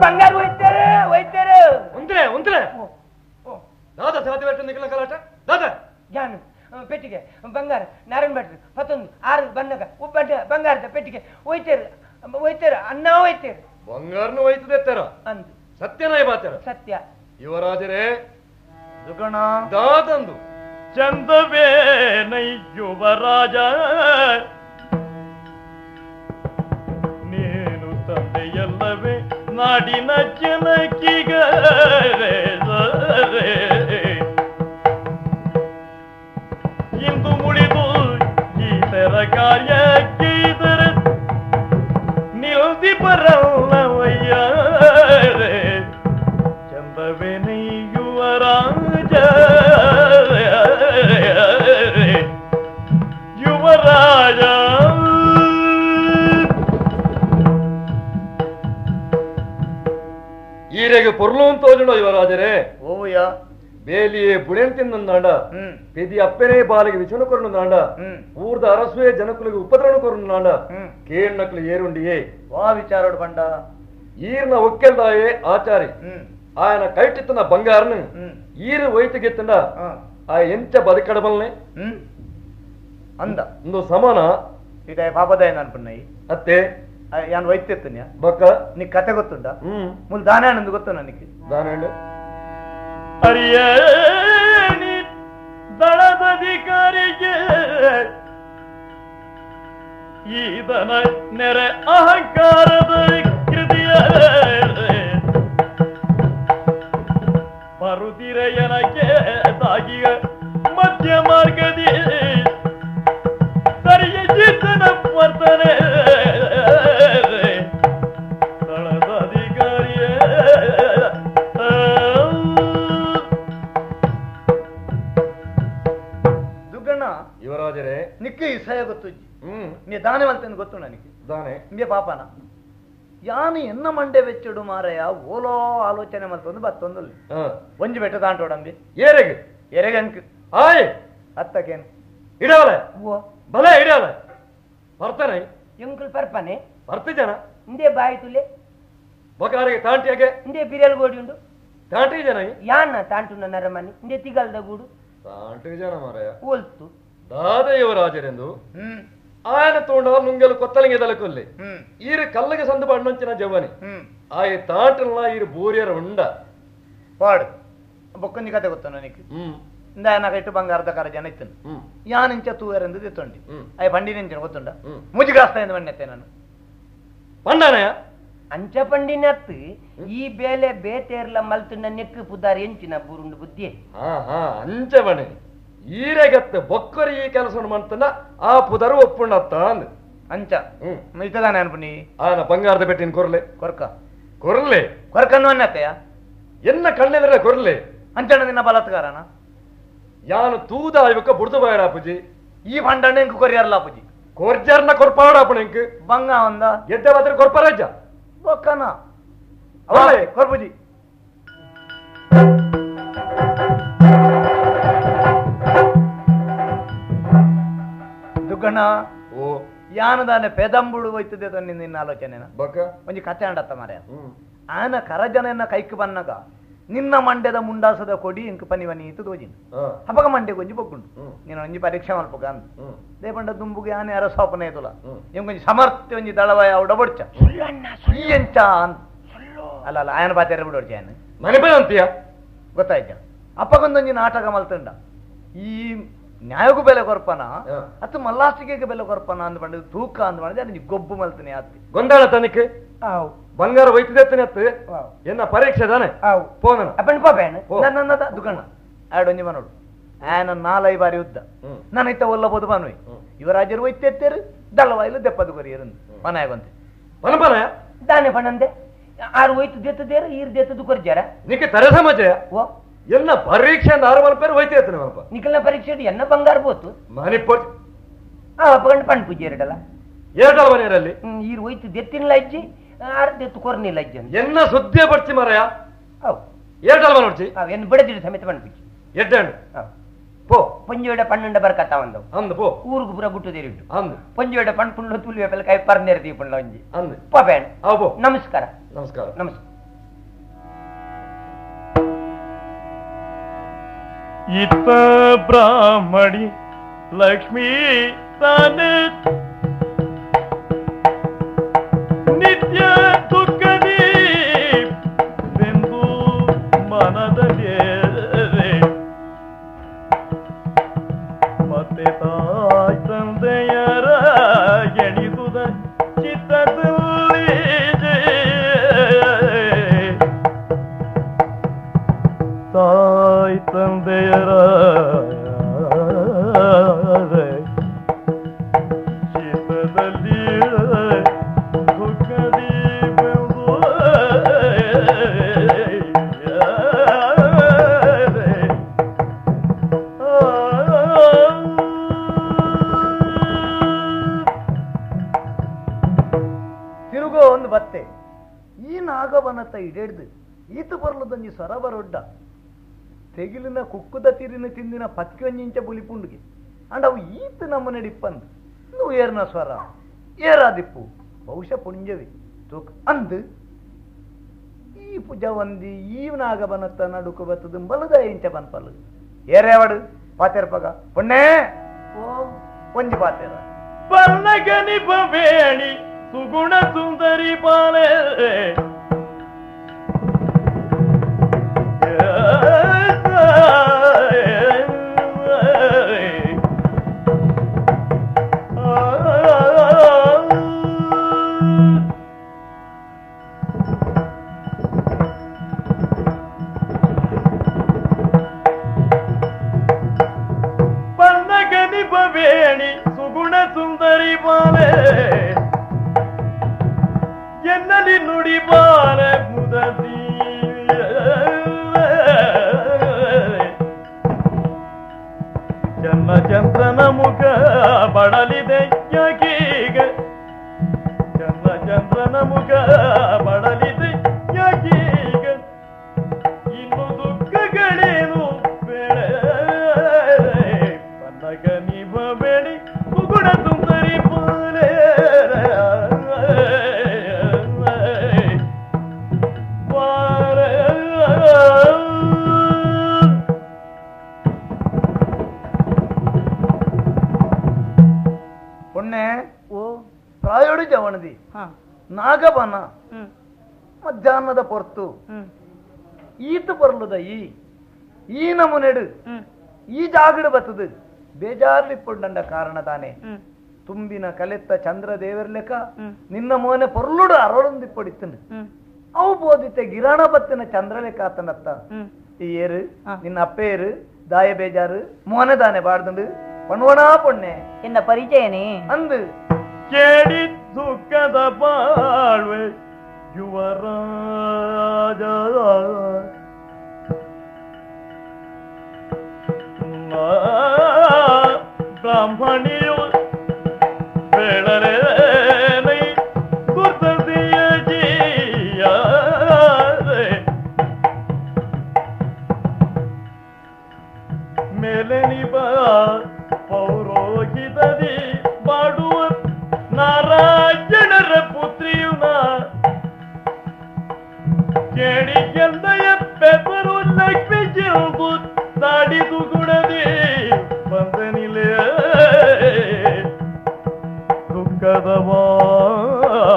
ಬಂಗಾರ ಹೋಯ್ತಾರೆ ಉಂದ್ರೆ ಉಂದ್ರೆ ದಾದ ಸಾಧ್ಯ ಬೆಟ್ಟ ನಿಖಲ ಕಲಾಟ ದಾದ ಜಾನು ಪೆಟ್ಟಿಗೆ ಬಂಗಾರ ನಾರಾಯಣ ಭಟ್ರು 11 6 ಬನ್ನಗ ಉಬ್ಬಂಟ ಬಂಗಾರದ ಪೆಟ್ಟಿಗೆ ಹೋಯ್ತಾರೆ ಅನ್ನ ಹೋಯ್ತಾರೆ ಬಂಗಾರನು ಹೋಯ್ತದೆತ್ತಾರ ಅಂದು ಸತ್ಯನಾಯ ಬಾತಾರ ಸತ್ಯ ಯುವರಾಜರೇ ದುಗಣ ದಾದಂದು ಚಂದವೇ ನೈ ಯುವರಾಜ ನೀನು ತಂದೆಯಲ್ಲವೇ ನಾಡಿನ ಜನಕಿಗ ಇಂದು ಮುಳಿದು ಈತರ ಕಾರ್ಯಕ್ಕಿದರೆ ನಿಲ್ದಿ ಬರಲ್ಲವಯ್ಯ ಚಂದವೇ ನೈ ಯುವರಾಜ ಯುವರಾಜ ಈರೆಗೆ ಪೊರ್ಲೂನ್ ತೋಜುಂಡ ಯುವರಾಜರೇ ಓವಯ್ಯ ಬೇಲಿಯೇ ಬುಡೆಂತಿಂದಾಂಡ ಪೆದಿ ಅಪ್ಪನೇ ಬಾಲಿಗೆ ವಿಚುಣ ಕೊರನುಂದಾಂಡ ಊರ್ದ ಅರಸುವೆ ಜನಕುಲಿಗೆ ಉಪದ್ರವನು ಕೊರನುಂದಾಂಡ ಕೇಣ್ಣಕ್ಲು ಏರುಂಡಿಯೇ ವಾ ವಿಚಾರೋಡು ಬಂಡ ಈರ್ನ ಒಕ್ಕೆಲ್ದಾಯೇ ಆಚಾರಿ ఆయన కైటిత్తున్న బంగారును ఈరు వైతికెత్తుండ ఆ ఎంచ బతికడమల్ని అంద ఇందు సమాన ఇక పాపదాయన అనుకున్నాయి అత్తే యాన్ వైద్యెత్తున్నా బొక్క నీకు కథ ಗೊತ್ತುಂಟಾ ಮುಲ್ ದಾನೆ ಅನ್ನೊಂದು ಗೊತ್ತು ನನಗೆ ದಾನೆ ಅರಿಯೇನಿ ದಳದಧಿಕಾರಿಗೆ ಈತನ ನೆರೆ ಅಹಂಕಾರದ ಕೃತಿಯ ಮರುದಿರೆಯನಕ್ಕೆ ತಾಗಿಯ ಮಧ್ಯ ಮಾರ್ಗದಿ ಸರಿಯ ಜಿತನ ವರ್ತನೆ ದಳದಾಧಿಕಾರಿಯ ದುಗ್ಗಣ್ಣ ಯುವರಾಜರೇ ನಿಕ್ಕೆ ಇಸಯ ಗೊತ್ತು ನೀ ದಾನೆ ಮಲ್ತಂದು ಗೊತ್ತು ನನಗೆ ದಾನೆ ನಿಂಬೆ ಪಾಪನ ಯಾನು ಎನ್ನ ಮಂಡೆ ಬೆಚ್ಚಡು ಮಾರಯ ಓಲೋ ಆಲೋಚನೆ ಮಲ್ತೊಂದು ಬತ್ತೊಂದು ಒಂಜಿ ಬೆಟ್ಟ ತಾಂಟೋಡಂಬಿ ಏರೆಗೆ ಎರೆಗಂಕ್ ಆಯ್ ಅತ್ತಕೇನು ಇಡವಲೆ ಬಲೆ ಇಡವಲೆ ಬರ್ತಾನೆ ಎಂಕುಲ್ ಪರ್ಪನೆ ಬರ್ತಿದ್ದಾನ ಇಂದೇ ಬಾಯಿ ತುಲೆ ಬಕಾರಿಗೆ ತಾಂಟಿಯಾಗೆ ಇಂದೇ ಬಿರಿಯಲ್ ಗೋಡಿ ಉಂಡು ತಾಂಟಿ ಜನ ಯಾನ್ನ ತಾಂಟುನ ನರಮನಿ ಇಂದೇ ತಿಗಲ್ದ ಗೂಡು ತಾಂಟಿ ಜನ ಮಾರಯ ಓಲ್ತು ದಾದ ಯುವರಾಜರೆಂದು ఆయన తోండ నుంగెలు కొత్తలింగ దళకొల్లి ఈరు కళ్ళకి సందు పడినొంచిన జవ్వని ఆయ తాటల్లా ఈరు బూరియర ఉండ వాడు బొక్కొంది కథ ಗೊತ್ತು ನನಗೆ ಇಂದ నాకు ಇಟ್ಟು ಬಂಗಾರದ ಕರ ಜನ ಇತ್ತು ಯಾನಿಂಚ ತೂವರೆಂದು ತಿತ್ತೊಂಡಿ ಅಯ್ಯ ಬಂಡಿ ನಿಂಚ ಗೊತ್ತುಂಡ ಮುಜಿಗಾಸ್ತಾ ಎಂದು ಬಣ್ಣೆತ್ತೆ ನಾನು పండానయ ಅಂಚ ಪಂಡಿನತ್ ಈ ಬೇಲೆ ಬೇತೇರ್ಲ ಮಲ್ತುನ ನೆಕ್ಕು ಪುದಾರ್ ಎಂಚಿನ ಬುರುಂಡು ಬುದ್ಧಿ ಅಂಚವಣೆ ಈರೆಗತ್ತ ಬೊಕ್ಕರಿ ಈ ಕೆಲಸವನ್ನು ಮಾಡ್ತಾನ ಆ ಪುದರು ಒಪ್ಪುಂಡತ್ತ ಅಂದ್ ಅಂಚ ಮಿತದಾನೆ ಅನ್ಪುನಿ ಆನ ಬಂಗಾರದ ಬೆಟ್ಟಿನ ಕೊರ್ಲೆ ಕೊರ್ಕ ಕೊರ್ಲೆ ಕೊರ್ಕನ್ನು ಅನ್ನತ್ತೆಯ ಎನ್ನ ಕಣ್ಣೆದ್ರೆ ಕೊರ್ಲೆ ಅಂಚಣ್ಣ ನಿನ್ನ ಬಲತ್ಕಾರನ ಯಾನು ತೂದ ಇವಕ್ಕ ಬುಡ್ದು ಬಾಯರ ಅಪ್ಪುಜಿ ಈ ಫಂಡಣ್ಣ ಇಂಕು ಕೊರಿಯರ್ಲ ಅಪ್ಪುಜಿ ಕೊರ್ಜರ್ನ ಕೊರ್ಪಾಡ ಅಪ್ಪಣ ಇಂಕು ಬಂಗ ಒಂದ ಎಡ್ಡೆ ಬದ್ರ ಕೊರ್ಪರಾಜ ಬೊಕ್ಕನ ಅವಳೆ ಕೊರ್ಪುಜಿ ದುಗ್ಗಣ್ಣ ಓ ಯಾನದಾನೆ ಪೆದಂಬುಡು ಹೋಯ್ತದೆ ನಿನ್ನ ಆಲೋಚನೆನ ಬಕ್ಕ ಒಂಜಿ ಕತೆ ಅಂಡತ್ತ ಮಾರ ಆನ ಕರಜನೆಯನ್ನ ಕೈಕ್ ಬನ್ನಗ ನಿನ್ನ ಮಂಡ್ಯದ ಮುಂಡಾಸದ ಕೊಡಿ ಇಂಕ ಪನಿವನಿ ಇತ್ತು ತೋಜಿನ ಹಬ್ಬಗ ಮಂಡ್ಯ ಕೊಂಜಿ ಬೊಕ್ಕುಂಡು ನೀನು ಒಂಜಿ ಪರೀಕ್ಷೆ ಮಲ್ಪಗ ಅಂತ ದೇಪಂಡ ದುಂಬುಗೆ ಆನೆ ಅರಸೋಪನೆ ಇತ್ತುಲ ಇಂಕೊಂಜಿ ಸಮರ್ಥ್ಯ ಒಂಜಿ ದಳವಾಯ ಉಡಬೊಡ್ಚ ಎಂಚ ಅಂತ ಅಲ್ಲ ಅಲ್ಲ ಆಯನ ಬಾತ್ಯಾರ ಬಿಡೋಡ್ಚ ಆಯನ ಮನೆ ಅಂತೀಯ ಗೊತ್ತಾಯ್ತ ಅಪ್ಪಗೊಂದೊಂಜಿ ನಾಟಕ ಮಲ್ತಂಡ ಈ ನ್ಯಾಯಗೂ ಬೆಲೆ ಕೊರ್ಪನ ಅತ್ತು ಮಲ್ಲಾಸ್ಟಿಗೆ ಬೆಲೆ ಕೊರ್ಪನ ಅಂದ್ ಬಂದ ತೂಕ ಅಂದ್ ಮಾಡಿದ್ರೆ ಅದು ಗೊಬ್ಬು ಮಲ್ತನೆ ಆತಿ ಗೊಂದಾಳ ತನಿಖೆ ಬಂಗಾರ ಒಯ್ತಿದ್ದೆತ್ತನೆ ಅತ್ತು ಎನ್ನ ಪರೀಕ್ಷೆ ತಾನೆ ಪೋನ ಅಪ್ಪನ್ ಪಾಪೇಣ ನನ್ನದ ದುಕಣ್ಣ ಆಡೊಂಜಿ ಮನೋಡು ಆಯನ 4 ಬಾರಿ ಯುದ್ಧ ನಾನು ಇತ್ತ ಒಲ್ಲಬಹುದು ಬಾನುಯ್ ಯುವರಾಜರು ಒಯ್ತೆತ್ತೇರು ದಳವಾಯಿಲು ದೆಪ್ಪದು ಕೊರಿಯರು ಪನಾಯಗೊಂತೆ ಪನಪನ ದಾನೆ ಪಣಂದೆ ಆರು ಒಯ್ತು ದೆತ್ತದೇರ ಈರ್ ದೆತ್ತದು ಕೊರ್ಜಾರ ನಿಕ್ಕೆ ತರೆ ಸಮಾಜ ಓ ಎಲ್ಲ ಪರೀಕ್ಷೆ ಅಂದ 6 ಮನೆ ಒಯ್ತೆ ಎತ್ತನೆ ಮನಪ ನಿಖಲ್ನ ಪರೀಕ್ಷೆ ಎನ್ನ ಬಂಗಾರ ಬೋತು ಮನೆ ಪೋಟ್ ಅಪ್ಪಗಂಡು ಪಣ್ ಪೂಜೆ ಎರಡಲ್ಲ ಎರಡಲ್ಲ ಮನೆಯಲ್ಲಿ ಈರ್ ಒಯ್ತು ದೆತ್ತಿನ ಲಜ್ಜಿ ಆರು ದೆತ್ತು ಕೊರ್ನಿ ಲಜ್ಜಿ ಎನ್ನ ಸುದ್ದಿ ಪಡ್ಚಿ ಮರಯ ಅವು ಎರಡಲ್ಲ ಮನೆ ನೋಡ್ಚಿ ಎನ್ನು ಬಡದಿಡು ಸಮೇತ ಪಣ್ ಪೂಜೆ ಎಡ್ಡಂಡು ಪೋ ಪೊಂಜೋಡ ಪಣ್ಣಂಡ ಬರ್ಕತ್ತ ಒಂದು ಅಂದ್ ಪೋ ಊರುಗು ಪೂರ ಗುಟ್ಟು ತಿರುಗಿಟ್ಟು ಅಂದ್ ಪೊಂಜೋಡ ಪಣ್ ಪುಂಡ್ಲ ತುಲಿಯ ಪೆಲ್ಲ ಕೈ ಪರ್ನೇರ್ತಿ ಪುಂಡ್ಲ ಒಂಜಿ ಅಂದ್ ಪಬೇಣ ಅವು ಪೋ ನಮಸ್ಕಾರ ನಮಸ್ಕಾರ ನಮಸ್ಕಾರ ಇತ್ತ ಬ್ರಾಹ್ಮಣಿ ಲಕ್ಷ್ಮೀ ತಾನೆ ನಿತ್ಯ ದುಃಖದಿ ಬೆಂದು ಮನದಲ್ಲಿ ಮತ್ತೆ ತಾಯಿ ತಂದೆಯರ ಎಣಿಸುದ ಚಿತ್ತದಲ್ಲಿ ತಾಯಿ ತಂದೆಯರ ಚಿತ್ತದಲ್ಲಿ ದುಃಖದಿ ಬೆಂದು ತಿರುಗೋ ಒಂದು ಬತ್ತೆ ಈ ನಾಗವನತ ಇಡೇಡ್ದು ಈತ ಬರ್ಲದೊಂಜಿ ಸ್ವರ ಬರೊಡ್ಡ ತೆಗಿಲಿನ ಕುಕ್ಕುದ ತಿರಿನ ತಿಂದಿನ ಪತ್ತಿ ಒಂಜಿಂಚ ಬುಲಿಪುಂಡಿಗೆ ಅಂಡ್ ಅವು ಈತ ನಮ್ಮ ನಡಿಪ್ಪಂದು నువ్వు ఏరిన స్వర ఏరా దిప్పు బహుశా పుణ్యవి ಅಂದು ಈ ಪೂಜ ಒಂದಿ ಈ ನಾಗಬನತ್ತ ನಡುಕು ಬತ್ತದು ಬಲದ ಇಂಚ ಬನ್ಪಲ್ ಏರೇವಡು ಪಾತೆರ್ಪಗ ಪುಣ್ಣೆ ಓ ಒಂಜಿ ಪಾತೆರ ಪರ್ಣಗನಿ ಬೇಣಿ ಸುಗುಣ ಸುಂದರಿ ಪಾಲೆ ಬೇಣಿ ಸುಗುಣ ಸುಂದರಿ ಬಾಲೆ ಎನ್ನಲಿ ನುಡಿ ಬಾಲೆ ಮುದದಿ ಜನ್ಮ ಚಂದ್ರನ ಮುಖ ಬಡಲಿದೆ ಯಾಕೀಗ ಜನ್ಮ ಚಂದ್ರನ ಮುಖ ಬಡಲಿದೆ ಯಾಕೀಗ ಇನ್ನು ದುಃಖಗಳೇನು ಬೇಡ ಬೇಡಿ ಕುಗುಣ ಸುಂದರಿ ಬಾಲೆ ಪುಣ್ಯ ಓ ಪ್ರಾಯೋಡಿ ಜವಣದಿ ನಾಗಬನ ಮಧ್ಯಾಹ್ನದ ಪೊರ್ತು ಈತ ಬರ್ಲದ ಈ ನಮುನೆಡು ಈ ಜಾಗಡು ಬತ್ತದು ಬೇಜಾರ್ಲಿಪ್ಪುಂಡ ಕಾರಣ ತಾನೆ ತುಂಬಿನ ಕಲೆತ್ತ ಚಂದ್ರ ದೇವರ ಲೆಕ್ಕ ನಿನ್ನ ಮೋನೆ ಪೊರ್ಲುಡು ಅರಳೊಂದಿಪ್ಪಡಿತ್ತನು ಅವು ಬೋದಿತ್ತೆ ಗಿರಾಣ ಬತ್ತಿನ ಚಂದ್ರ ಲೆಕ್ಕ ಆತನತ್ತ ಈ ಏರು ನಿನ್ನ ಅಪ್ಪೇರು ದಾಯ ಬೇಜಾರು ಮೋನೆ ದಾನೆ ಬಾಡ್ದು ಪಣ್ವಣಾ ಪೊಣ್ಣೆ ಎನ್ನ ಪರಿಚಯನೇ ಅಂದು ಕೇಳಿ ದುಃಖದ ಬಾಳ್ವೆ ಯುವರಾಜ ಬ್ರಾಹ್ಮಣಿಯು ಬೇಡರೆ ಗುರ್ತಿಯ ಜೀಯ ಮೇಲೆ ನಿಬ ಪೌರೋಹಿತದಿ ಮಾಡುವ ನಾರಾಯಣರ ಪುತ್ರಿಯು ಕೇಳಿ ಎಂದಯ ಪೆದರು ಲಕ್ಷ್ಮಿ ಜೀವು ತಾಡಿದು ಗುಣದಿ ಬಂದನಿಲೆ ದುಃಖದ ಬಾಳ್ವ